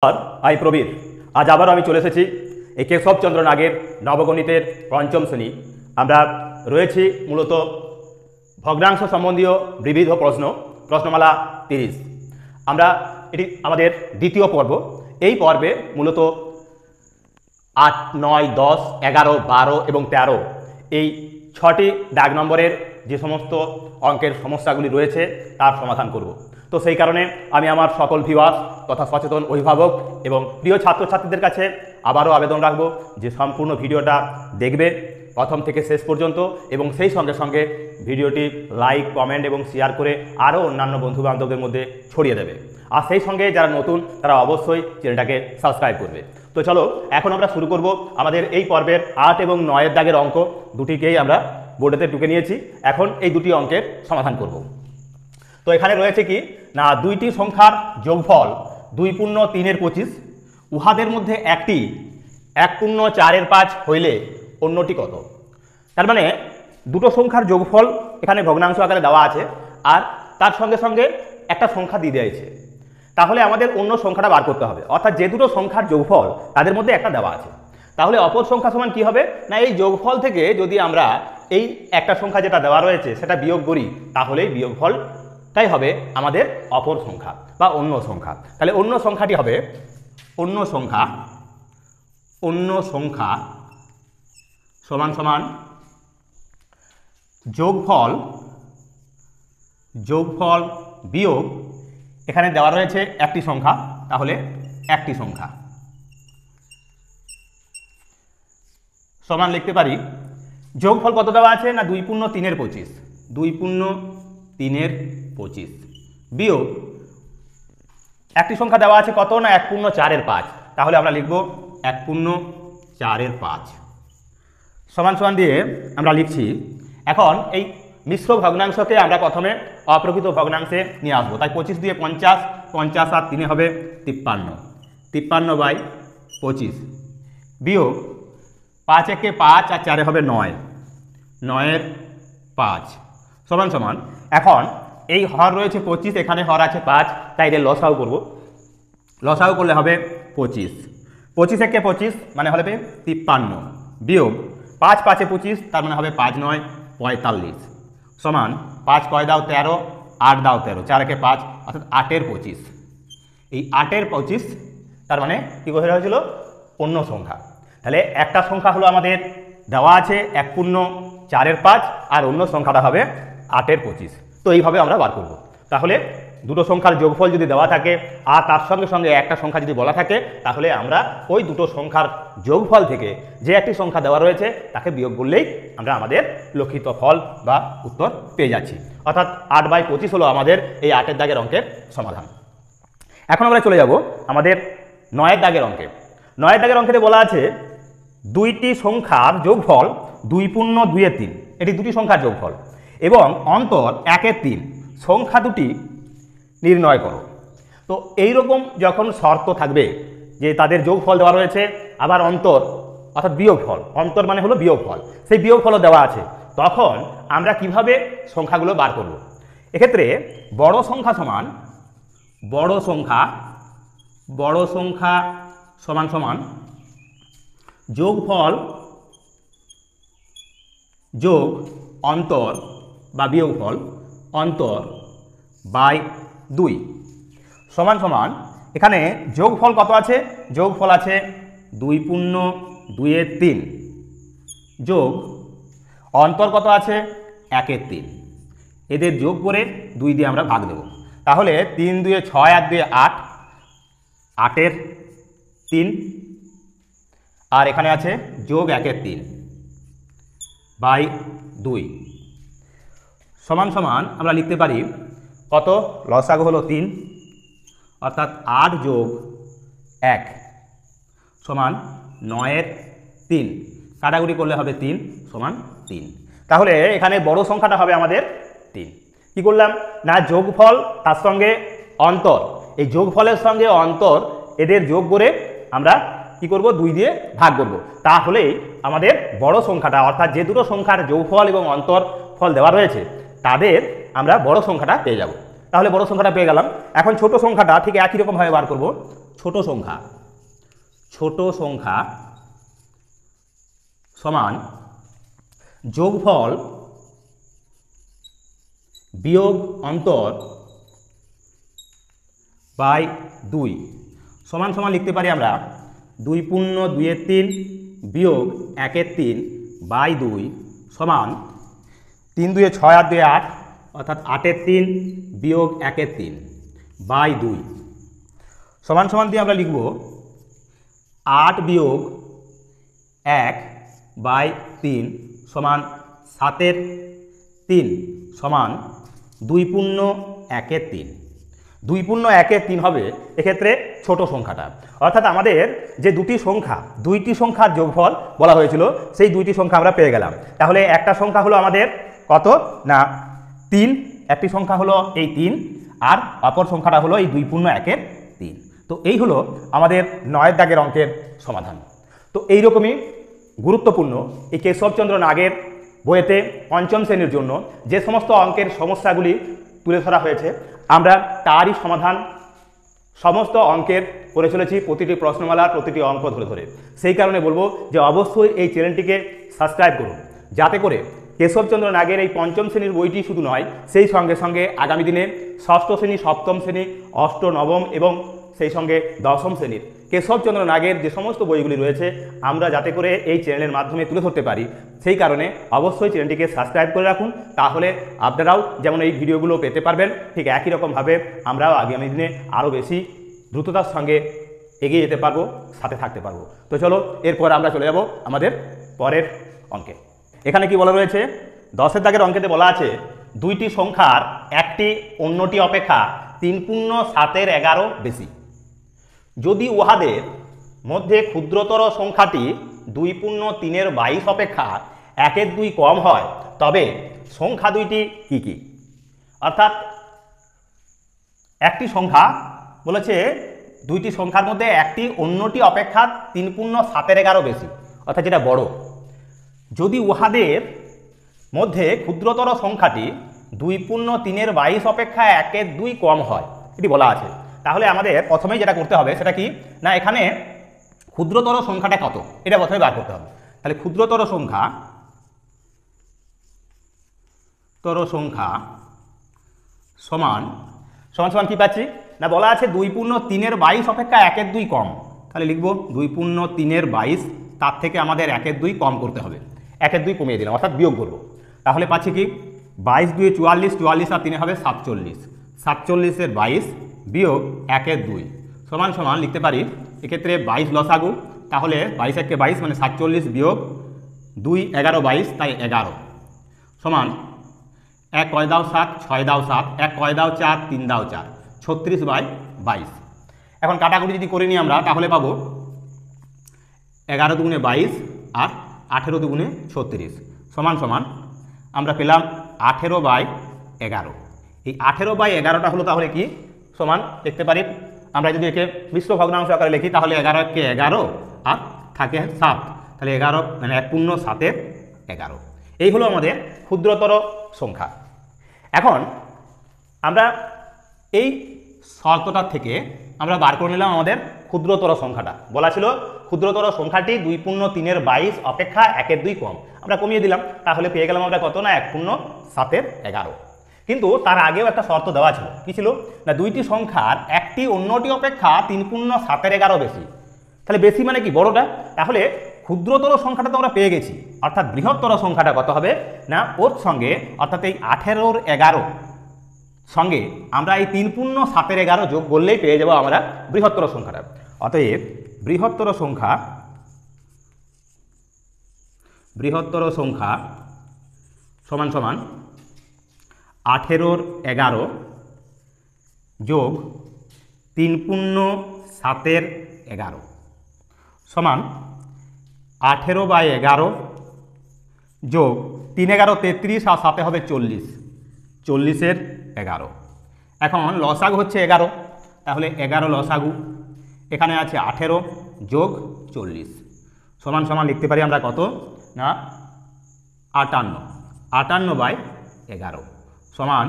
আমি প্রবীর। আজ আবারও আমি চলে এসেছি এই কেশবচন্দ্র নাগের নবগণিতের পঞ্চম শ্রেণী। আমরা রয়েছি মূলত ভগ্নাংশ সম্বন্ধীয় বিবিধ প্রশ্নমালা 30। আমরা এটি আমাদের দ্বিতীয় পর্ব। এই পর্বে মূলত 8, 9, 10, 11, 12 এবং 13 এই 6টি দাগ নম্বরের যে সমস্ত অঙ্কের সমস্যাগুলি রয়েছে তার সমাধান করব। তো সেই কারণে আমি আমার সকল ভিউয়ার্স তথা সচেতন অভিভাবক এবং প্রিয় ছাত্রছাত্রীদের কাছে আবারও আবেদন রাখব যে সম্পূর্ণ ভিডিওটা দেখবে প্রথম থেকে শেষ পর্যন্ত এবং সেই সঙ্গে সঙ্গে ভিডিওটি লাইক, কমেন্ট এবং শেয়ার করে আরও অন্যান্য বন্ধুবান্ধবদের মধ্যে ছড়িয়ে দেবে। আর সেই সঙ্গে যারা নতুন তারা অবশ্যই চ্যানেলটাকে সাবস্ক্রাইব করবে। তো চলো এখন আমরা শুরু করব আমাদের এই পর্বের 8 এবং 9 দাগের অঙ্ক দুটিকেই আমরা বোর্ডেতে টুকে নিয়েছি। এখন এই দুটি অঙ্কের সমাধান করব। তো এখানে রয়েছে কি না, দুইটি সংখ্যার যোগফল 2 পূর্ণ 3 25, উহাদের মধ্যে একটি 1 পূর্ণ 4 5 হইলে অন্যটি কত? তার মানে দুটো সংখ্যার যোগফল এখানে ভগ্নাংশ আকারে দেওয়া আছে আর তার সঙ্গে সঙ্গে একটা সংখ্যা দিয়ে দিয়েছে। তাহলে আমাদের অন্য সংখ্যাটা বার করতে হবে, অর্থাৎ যে দুটো সংখ্যার যোগফল তাদের মধ্যে একটা দেওয়া আছে। তাহলে অপর সংখ্যা সমান কি হবে না, এই যোগফল থেকে যদি আমরা এই একটা সংখ্যা যেটা দেওয়া রয়েছে সেটা বিয়োগ করি তাহলেই বিয়োগফলটাই হবে আমাদের অপর সংখ্যা বা অন্য সংখ্যা। তাহলে অন্য সংখ্যাটি হবে অন্য সংখ্যা সমান সমান যোগফল বিয়োগ এখানে দেওয়া রয়েছে একটি সংখ্যা, তাহলে একটি সংখ্যা সমান লিখতে পারি যোগফল কত দেওয়া আছে না 2 পূর্ণ 3 25, 2 পূর্ণ 3 25 বিয়োগ একটি সংখ্যা দেওয়া আছে কত না 1 পূর্ণ 4 5, তাহলে আমরা লিখব 1 পূর্ণ 4 5 সমান সমান দিয়ে আমরা লিখছি। এখন এই মিশ্র ভগ্নাংশকে আমরা প্রথমে অপ্রকৃত ভগ্নাংশে নিয়ে আসবো। তাই 25 দিয়ে 50, 50 আর 3 হবে 53, 53/25 বিয়োগ 5 একে 5 আর 4 হবে 9, 9 5 সমান সমান। এখন এই হর রয়েছে 25, এখানে হর আছে 5, তাই এর লসাগু করব। লসাগু করলে হবে 25, 25 একে 25 মানে হবে 53 বিয়োগ 5 5 এ 25 তার মানে হবে 5 9 45 সমান 5 কয় দাও 13, 8 দাও 13, 4 একে 5 অর্থাৎ 8 25। এই 8 25 তার মানে কী বোঝা হয়েছিল অন্য সংখ্যা। তাহলে একটা সংখ্যা হলো আমাদের দেওয়া আছে 1 পূর্ণ 4 5 আর অন্য সংখ্যাটা হবে 8 25। তো এইভাবে আমরা বার করব। তাহলে দুটো সংখ্যার যোগফল যদি দেওয়া থাকে আর তার সঙ্গে সঙ্গে একটা সংখ্যা যদি বলা থাকে তাহলে আমরা ওই দুটো সংখ্যার যোগফল থেকে যে একটি সংখ্যা দেওয়া রয়েছে তাকে বিয়োগ করলেই আমরা আমাদের লক্ষিত ফল বা উত্তর পেয়ে যাচ্ছি। অর্থাৎ 8/25 হলো আমাদের এই 8 দাগের অঙ্কের সমাধান। এখন আমরা চলে যাব আমাদের 9 দাগের অঙ্কে। 9 দাগের অঙ্কেতে বলা আছে দুইটি সংখ্যার যোগফল 2 পূর্ণ 2 3, এটি দুটি সংখ্যার যোগফল এবং অন্তর 1 3, সংখ্যা দুটি নির্ণয় করো। তো এইরকম যখন শর্ত থাকবে যে তাদের যোগফল দেওয়া রয়েছে আবার অন্তর অর্থাৎ বিয়োগফল, অন্তর মানে হলো বিয়োগফল, সেই বিয়োগফলও দেওয়া আছে, তখন আমরা কিভাবে সংখ্যাগুলো বার করব? এক্ষেত্রে বড় সংখ্যা সমান সমান যোগফল যোগ অন্তর বা বিয়োগফল অন্তর বাই 2 সমান সমান। এখানে যোগফল কত আছে? যোগফল আছে 2 পূর্ণ 2 3 যোগ অন্তর কত আছে 1 3, এদের যোগ করে 2 দিয়ে আমরা ভাগ দেব। তাহলে 3 2 6 আর 2 8, 8 3 আর এখানে আছে যোগ 1 3 বাই 2 সমান সমান আমরা লিখতে পারি কত? লসাগু হলো 3, অর্থাৎ 8 যোগ 1 সমান 9 3, কাটাকুটি করলে হবে 3 সমান 3। তাহলে এখানে বড় সংখ্যাটা হবে আমাদের 3। কি করলাম না যোগফল তার সঙ্গে অন্তর, এই যোগফলের সঙ্গে অন্তর এদের যোগ করে আমরা কি করব 2 দিয়ে ভাগ করব। তাহলে আমাদের বড় সংখ্যাটা অর্থাৎ যে দুটো সংখ্যার যোগফল এবং অন্তর ফল দেওয়া রয়েছে তাদের আমরা বড় সংখ্যাটা পেয়ে যাব। তাহলে বড় সংখ্যাটা পেয়ে গেলাম। এখন ছোট সংখ্যাটা ঠিক একই রকমভাবে বার করব। ছোট সংখ্যা সমান যোগফল বিয়োগ অন্তর বাই 2 সমান সমান লিখতে পারি আমরা 2 পূর্ণ 2-এর 3 বিয়োগ 1-এর 3 বাই 2 সমান 3-2 6 আর 2 8 অর্থাৎ 8-এর 3 বিয়োগ 1-এর 3 বাই 2 সমান সমান দিয়ে আমরা লিখব 8 বিয়োগ 1 বাই 3 সমান 7-এর 3 সমান 2 পূর্ণ 1-এর 3 2 পূর্ণ 1-এর 3 হবে এক্ষেত্রে ছোট সংখ্যাটা, অর্থাৎ আমাদের যে দুটি সংখ্যার যোগফল বলা হয়েছিল সেই দুইটি সংখ্যা আমরা পেয়ে গেলাম। তাহলে একটা সংখ্যা হলো আমাদের কত না 3, একটি সংখ্যা হলো এই 3 আর অপর সংখ্যাটা হলো এই 2 পূর্ণ 1-এর 3। তো এই হলো আমাদের 9 দাগের অঙ্কের সমাধান। তো এইরকমই গুরুত্বপূর্ণ এই কেশবচন্দ্র নাগের বইয়েতে পঞ্চম শ্রেণীর জন্য যে সমস্ত অঙ্কের সমস্যাগুলি তুলে ধরা হয়েছে আমরা তারই সমাধান সমস্ত অঙ্কের করে চলেছি, প্রতিটি প্রশ্নমালার প্রতিটি অঙ্ক ধরে ধরে। সেই কারণে বলবো যে অবশ্যই এই চ্যানেলটিকে সাবস্ক্রাইব করুন, যাতে করে কেশবচন্দ্র নাগের এই পঞ্চম শ্রেণীর বইটি শুধু নয়, সেই সঙ্গে সঙ্গে আগামী দিনে ষষ্ঠ শ্রেণী, সপ্তম শ্রেণী, অষ্টম, নবম এবং সেই সঙ্গে দশম শ্রেণীর কেশবচন্দ্র নাগের যে সমস্ত বইগুলি রয়েছে আমরা যাতে করে এই চ্যানেলের মাধ্যমে তুলে ধরতে পারি, সেই কারণে অবশ্যই চ্যানেলটিকে সাবস্ক্রাইব করে রাখুন। তাহলে আপনারাও যেমন এই ভিডিওগুলো পেতে পারবেন, ঠিক একই রকমভাবে আমরাও আগামী দিনে আরও বেশি দ্রুততার সঙ্গে এগিয়ে যেতে পারবো, সাথে থাকতে পারবো। তো চলো এরপর আমরা চলে যাব আমাদের পরের অঙ্কে। এখানে কি বলা রয়েছে, 10-এর দাগের অঙ্কেতে বলা আছে দুইটি সংখ্যার একটি অন্যটি অপেক্ষা 3 পূর্ণ 7-এর 11 বেশি। যদি উহাদের মধ্যে ক্ষুদ্রতর সংখ্যাটি 2 পূর্ণ 3-এর 22 অপেক্ষা 1-এর 2 কম হয়, তবে সংখ্যা দুইটি কি কি? অর্থাৎ একটি সংখ্যা বলেছে দুইটি সংখ্যার মধ্যে একটি অন্যটি অপেক্ষা 3 পূর্ণ 7-এর 11 বেশি, অর্থাৎ যেটা বড়। যদি উহাদের মধ্যে ক্ষুদ্রতর সংখ্যাটি 2 পূর্ণ 3-এর 22 অপেক্ষা 1-এর 2 কম হয়, এটি বলা আছে। তাহলে আমাদের প্রথমেই যেটা করতে হবে সেটা কি না, এখানে ক্ষুদ্রতর সংখ্যাটা কত এটা প্রথমে বার করতে হবে। তাহলে ক্ষুদ্রতর সংখ্যা সমান সমান কি পাচ্ছি না, বলা আছে 2 পূর্ণ 3-এর 22 অপেক্ষা 1-এর 2 কম। তাহলে লিখব 2 পূর্ণ 3-এর 22, তার থেকে আমাদের 1-এর 2 কম করতে হবে। 1-এর 2 কমিয়ে দিলাম, অর্থাৎ বিয়োগ করব। তাহলে পাচ্ছি কি 22 2 44, 44 আর 3 হবে 47, 47-এর 22 বিয়োগ 1-এর 2 সমান সমান লিখতে পারি এক্ষেত্রে 22 লসাগু। তাহলে 22 22 মানে 47 বিয়োগ 2 11 22, তাই 11 সমান 1 কয় দাও 7, 6 দাও 7, 1 কয় দাও 4, 3 দাও 4, 36/22। এখন কাটাকুটি যদি করে নিই আমরা তাহলে পাবো 11 দুগুণে 22 আর 18 দুগুণে 36 সমান সমান আমরা পেলাম 18/11। এই 18/11টা হলো তাহলে কি সমান দেখতে পারি আমরা যদি একে মিশ্র ভগ্নাংশ আকারে লিখি তাহলে 11-কে 11 আর থাকে 7, তাহলে 11 মানে 1 পূর্ণ 7-এর 11। এই হলো আমাদের ক্ষুদ্রতর সংখ্যা। এখন আমরা এই শর্তটার থেকে আমরা বার করে নিলাম আমাদের ক্ষুদ্রতর সংখ্যাটা। বলা ছিল ক্ষুদ্রতর সংখ্যাটি 2 পূর্ণ 3-এর 22 অপেক্ষা 1-এর 2 কম, আমরা কমিয়ে দিলাম। তাহলে পেয়ে গেলাম আমরা কত না 1 পূর্ণ 7-এর 11। কিন্তু তার আগেও একটা শর্ত দেওয়া ছিল, কি ছিল না, দুইটি সংখ্যার একটি অন্যটি অপেক্ষা 3 পূর্ণ 7-এর 11 বেশি। তাহলে বেশি মানে কি বড়টা, তাহলে ক্ষুদ্রতর সংখ্যাটা তো আমরা পেয়ে গেছি, অর্থাৎ বৃহত্তর সংখ্যাটা কত হবে না ওর সঙ্গে, অর্থাৎ এই 18-র 11 সঙ্গে আমরা এই 3 পূর্ণ 7-এর 11 যোগ করলেই পেয়ে যাব আমরা বৃহত্তর সংখ্যাটা। অতএব বৃহত্তর সংখ্যা সমান সমান 18-র 11 যোগ 3 পূর্ণ 7-এর 11 সমান 18/11 যোগ 3 11 33 আর 7 হবে 40, 40-এর 11। এখন লসাগু হচ্ছে 11, তাহলে 11 লসাগু, এখানে আছে 18 যোগ 40 সমান সমান লিখতে পারি আমরা কত না 58, 58/11 সমান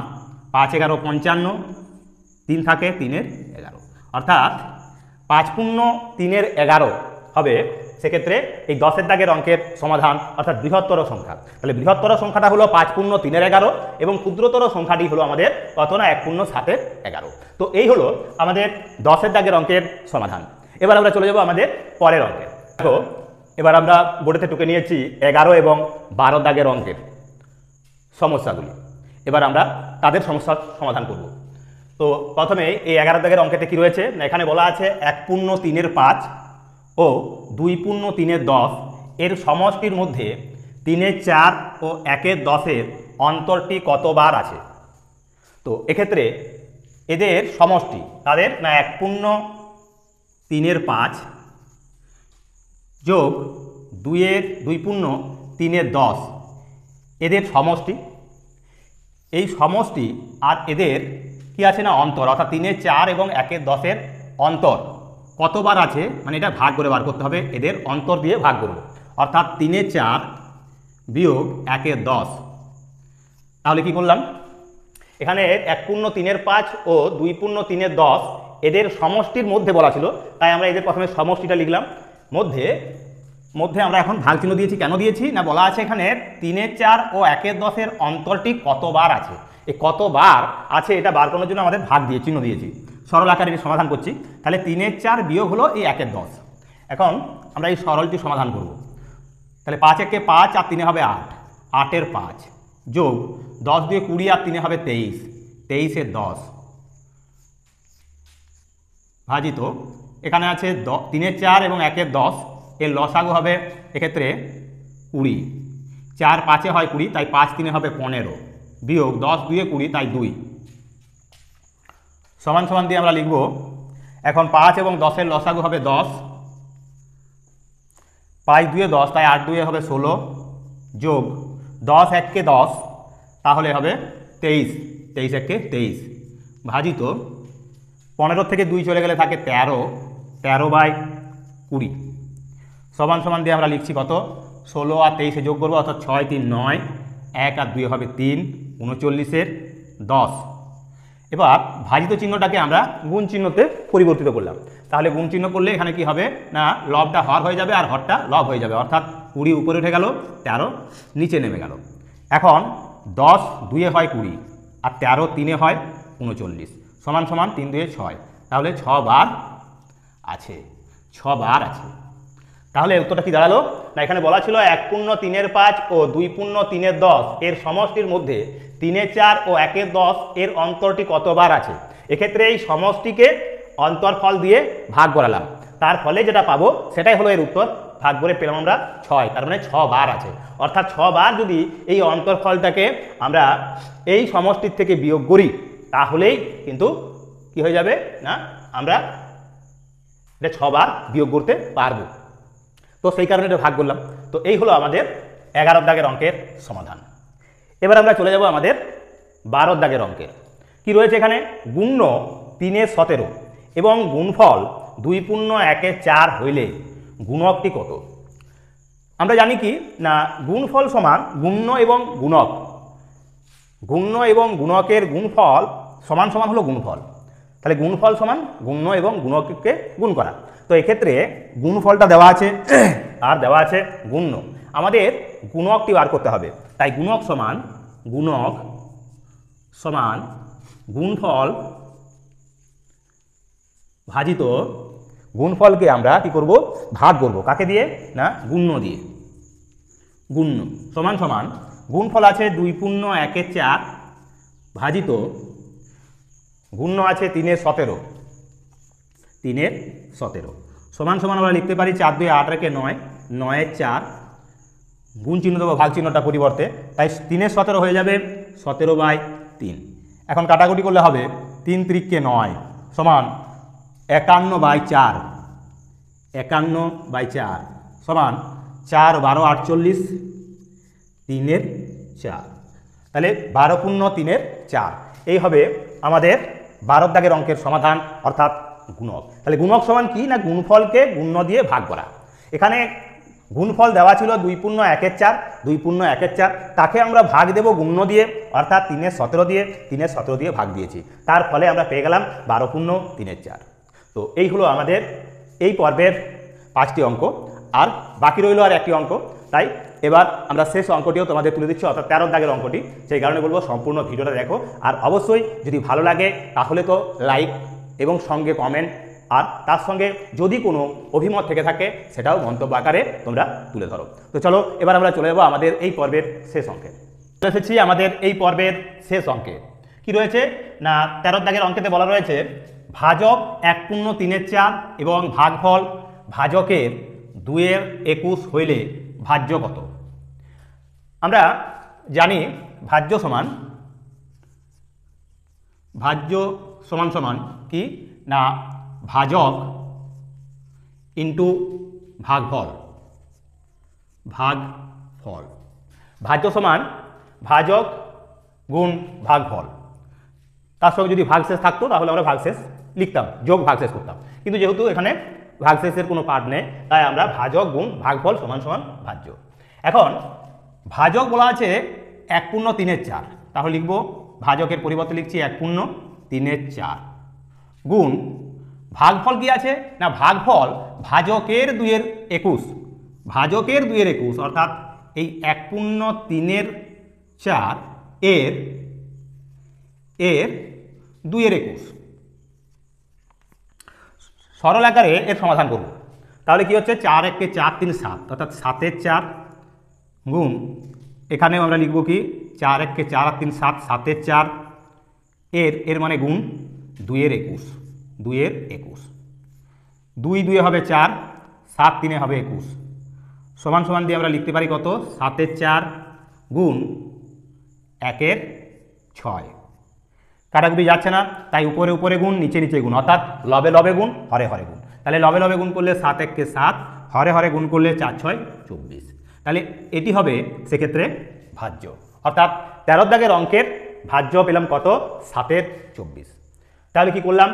5 11 55, 3 থাকে 3-এর 11, অর্থাৎ 5×3=11 হবে, সেক্ষেত্রে এই 10-এর দাগের অঙ্কের সমাধান অর্থাৎ বৃহত্তর সংখ্যা, তাহলে বৃহত্তর সংখ্যাটা হলো 5×3=11 এবং ক্ষুদ্রতর সংখ্যাটি হলো আমাদের কত না 1×7=11। তো এই হলো আমাদের 10-এর দাগের অঙ্কের সমাধান। এবার আমরা চলে যাব আমাদের পরের অঙ্কে। দেখো এবার আমরা বোর্ডেতে টুকে নিয়েছি 11 এবং 12 দাগের অঙ্কের সমস্যাগুলি। এবার আমরা তাদের সমস্যার সমাধান করব। তো প্রথমে এই 11 দাগের অঙ্কেতে কি রয়েছে না, এখানে বলা আছে 1×3=5 ও 2×3=10 এর সমষ্টির মধ্যে 3×4 ও 1×10 অন্তরটি কতবার আছে। তো এক্ষেত্রে এদের সমষ্টি তাদের না 1×3=5 যোগ 2×3=10 এদের সমষ্টি, এই সমষ্টি আর এদের কি আছে না অন্তর, অর্থাৎ 3×4 এবং 1×10 অন্তর কতবার আছে, মানে এটা ভাগ করে বার করতে হবে, এদের অন্তর দিয়ে ভাগ করব, অর্থাৎ 3×4 বিয়োগ 1×10। তাহলে কি করলাম, এখানে 1×3=5 ও 2×3=10 এদের সমষ্টির মধ্যে বলা ছিল, তাই আমরা এদের প্রথমে সমষ্টিটা লিখলাম, মধ্যে মধ্যে আমরা এখন ভাগ চিহ্ন দিয়েছি। কেন দিয়েছি না, বলা আছে এখানে 3×4 ও 1×10 অন্তরটি কতবার আছে, এই কতবার আছে এটা বার করার জন্য আমাদের ভাগ দিয়ে চিহ্ন দিয়েছি। সরল আকারে সমাধান করছি, তাহলে 3×4 বিয়োগ হলো এই 1×10। এখন আমরা এই সরলটি সমাধান করব, তাহলে 5×1=5 আর 3 হবে 8, 8×5 যোগ 10×2=20 আর 3 হবে 23, 23×10 ভাজিত এখানে আছে 3×4 এবং 1×10 এর লসাগু হবে এক্ষেত্রে 20, 4×5 হয় 20, তাই 5×3 হবে 15 বিয়োগ 10×2=20, তাই 2 সমান সমান দিয়ে আমরা লিখব। এখন 5 এবং 10-এর লসাগু হবে 10, 5×2=10, তাই 8×2 হবে 16 যোগ 10×1=10, তাহলে হবে 23, 23×1=23 ভাজিত 15 থেকে 2 চলে গেলে থাকে 13, 13/20 সমান সমান দিয়ে আমরা লিখছি কত, 16 আর 23 যোগ করবো, অর্থাৎ 6 3 9, 1 আর 2 হবে 3, 39/10। এবার ভাজিত চিহ্নটাকে আমরা গুণ চিহ্নতে পরিবর্তিত করলাম, তাহলে গুণ চিহ্ন করলে এখানে কি হবে না, লবটা হর হয়ে যাবে আর হরটা লব হয়ে যাবে, অর্থাৎ 20 উপরে উঠে গেল, 13 নিচে নেমে গেল। এখন 10 2-এ হয় 20 আর 13 3-এ হয় 39 সমান সমান 3×2=6, তাহলে 6 বার আছে, 6 বার আছে। তাহলে উত্তরটা কি দাঁড়ালো না, এখানে বলা ছিল 1×3=5 ও 2×3=10 এর সমষ্টির মধ্যে 3×4 ও 1×10 এর অন্তরটি কতবার আছে। এক্ষেত্রে এই সমষ্টিকে অন্তরফল দিয়ে ভাগ করালাম, তার ফলে যেটা পাবো সেটাই হলো এর উত্তর। ভাগ করে পেলাম আমরা 6, তার মানে 6 বার আছে, অর্থাৎ 6 বার যদি এই অন্তরফলটাকে আমরা এই সমষ্টির থেকে বিয়োগ করি তাহলেই কিন্তু কি হয়ে যাবে না, আমরা এটা 6 বার বিয়োগ করতে পারবো। তো সেই কারণে এটা ভাগ করলাম। তো এই হলো আমাদের 11 দাগের অঙ্কের সমাধান। এবার আমরা চলে যাব আমাদের 12 দাগের অঙ্কের। কি রয়েছে এখানে, গুণ্য 3×17 এবং গুণফল 2×1=4 হইলে গুণকটি কত। আমরা জানি কি না, গুণফল সমান গুণ্য এবং গুণক, গুণ্য এবং গুণকের গুণফল সমান সমান হলো গুণফল, তাহলে গুণফল সমান গুণ্য এবং গুণককে গুণ করা। তো এক্ষেত্রে গুণফলটা দেওয়া আছে আর দেওয়া আছে গুণ্য, আমাদের গুণকটি বার করতে হবে, তাই গুণক সমান গুণফল ভাজিত গুণফলকে আমরা কি করব, ভাগ করব, কাকে দিয়ে না, গুণ্য দিয়ে। গুণ্য সমান সমান গুণফল আছে 2×1=4 ভাজিত গুণ্য আছে 3×17, 3×17 সমান সমান আমরা লিখতে পারি 4×2=8, 9, গুণ চিহ্ন দেবো ভাগ চিহ্নটা পরিবর্তে, তাই 3×17 হয়ে যাবে 17/3। এখন কাটাকুটি করলে হবে 3×3=9 সমান 51/4, 51/4 সমান 4×12=48, 3×4, তাহলে 12×3=4। এই হবে আমাদের 12 দাগের অঙ্কের সমাধান, অর্থাৎ গুণক। তাহলে গুণক সমান কি না, গুণফলকে গুণ্য দিয়ে ভাগ করা। এখানে গুণফল দেওয়া ছিল 2×1=4, 2×1=4, তাকে আমরা ভাগ দেব গুণ্য দিয়ে, অর্থাৎ 3×17 দিয়ে, 3×17 দিয়ে ভাগ দিয়েছি, তার ফলে আমরা পেয়ে গেলাম 12×3=4। তো এই হলো আমাদের এই পর্বের 5টি অঙ্ক, আর বাকি রইল আর একটি অঙ্ক। তাই এবার আমরা শেষ অঙ্কটিও তোমাদের তুলে দিচ্ছি, অর্থাৎ 13 দাগের অঙ্কটি। সেই কারণে বলবো সম্পূর্ণ ভিডিওটা দেখো, আর অবশ্যই যদি ভালো লাগে তাহলে তো লাইক এবং সঙ্গে কমেন্ট, আর তার সঙ্গে যদি কোনো অভিমত থেকে থাকে সেটাও মন্তব্য আকারে তোমরা তুলে ধরো। তো চলো এবার আমরা চলে যাবো আমাদের এই পর্বের শেষ অঙ্কে। চলে এসেছি আমাদের এই পর্বের শেষ অঙ্কে। কি রয়েছে না 13 দাগের অঙ্কেতে বলা রয়েছে ভাজক 1/3 এবং ভাগফল ভাজকের 2/21 হইলে ভাজ্য কত। আমরা জানি ভাজ্য সমান কি না ভাজক ইন্টু ভাগফল। ভাজ্য সমান ভাজক গুণ ভাগফল। তার সঙ্গে যদি ভাগশেষ থাকতো তাহলে আমরা ভাগশেষ লিখতাম, যোগ ভাগশেষ করতাম, কিন্তু যেহেতু এখানে ভাগশেষের কোনো পার্ট নেই তাই আমরা ভাজক গুণ ভাগফল সমান সমান ভাজ্য। এখন ভাজক বলা আছে 1/3 তাহলে লিখব ভাজকের পরিবর্তে লিখছি 1/3 গুণ ভাগফল কি আছে না ভাগফল ভাজকের 2/21, ভাজকের 2/21 অর্থাৎ এই 1/3 এর 2/21 সরল আকারে এর সমাধান করব। তাহলে কি হচ্ছে 4 × 1 = 4 3 7 অর্থাৎ 7 × 4 গুণ এখানেও আমরা লিখব কি 4 × 1 = 4 আর 3 7 7 × 4 এর মানে গুণ 2/21 2 2 হবে 4 7 3 হবে 21 সমান সমান দিয়ে আমরা লিখতে পারি কত 7 × 4 গুণ 1 × 6। কাটাকুটি যাচ্ছে না তাই উপরে উপরে গুণ নিচে নিচে গুণ, অর্থাৎ লবে লবে গুণ হরে হরে গুণ। তাহলে লবে লবে গুণ করলে 7 × 1 = 7, হরে হরে গুণ করলে 4 × 6 = 24। তাহলে এটি হবে সেক্ষেত্রে ভাজ্য, অর্থাৎ 13 দাগের অঙ্কের ভাজ্য পেলাম কত 7/24। তাহলে কি করলাম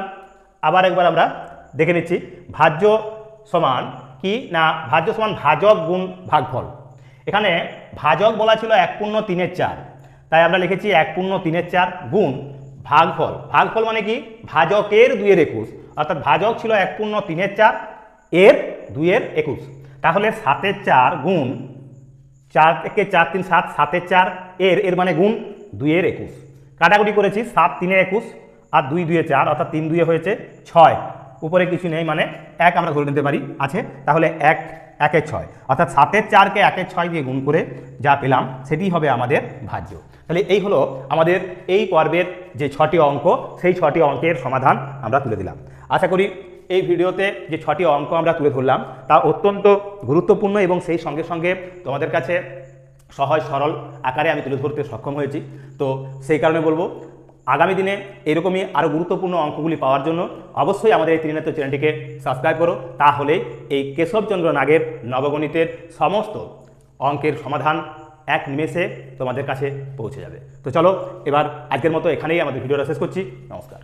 আবার একবার আমরা দেখে নিচ্ছি। ভাজ্য সমান কি না ভাজ্য সমান ভাজক গুণ ভাগফল। এখানে ভাজক বলা ছিল 1/3 তাই আমরা লিখেছি 1/3 গুণ ভাগফল মানে কি ভাজকের 2/21 অর্থাৎ ভাজক ছিল 1/3 এর 2/21। তাহলে 7 × 4 গুণ 4 × 4 3 7 7 × 4 এর মানে গুণ 2/21। কাটাকুটি করেছি 7 3 21 আর 2 2 4 অর্থাৎ 3 2 হয়েছে 6, উপরে কিছু নেই মানে 1 আমরা ধরে নিতে পারি আছে। তাহলে 1 1 × 6 অর্থাৎ 7 × 4 কে 1 × 6 দিয়ে গুণ করে যা পেলাম সেটি হবে আমাদের ভাজ্য। তাহলে এই হলো আমাদের এই পর্বের যে 6টি অঙ্ক, সেই 6টি অঙ্কের সমাধান আমরা তুলে দিলাম। আশা করি এই ভিডিওতে যে 6টি অঙ্ক আমরা তুলে ধরলাম তা অত্যন্ত গুরুত্বপূর্ণ এবং সেই সঙ্গে সঙ্গে তোমাদের কাছে সহজ সরল আকারে আমি তুলে ধরতে সক্ষম হয়েছি। তো সেই কারণে বলবো আগামী দিনে এরকমই আরও গুরুত্বপূর্ণ অঙ্কগুলি পাওয়ার জন্য অবশ্যই আমাদের এই ত্রিনেত্র চ্যানেলটিকে সাবস্ক্রাইব করো, তাহলে এই কেশবচন্দ্র নাগের নবগণিতের সমস্ত অঙ্কের সমাধান এক নিমেষে তোমাদের কাছে পৌঁছে যাবে। তো চলো এবার আজকের মতো এখানেই আমাদের ভিডিওটা শেষ করছি। নমস্কার।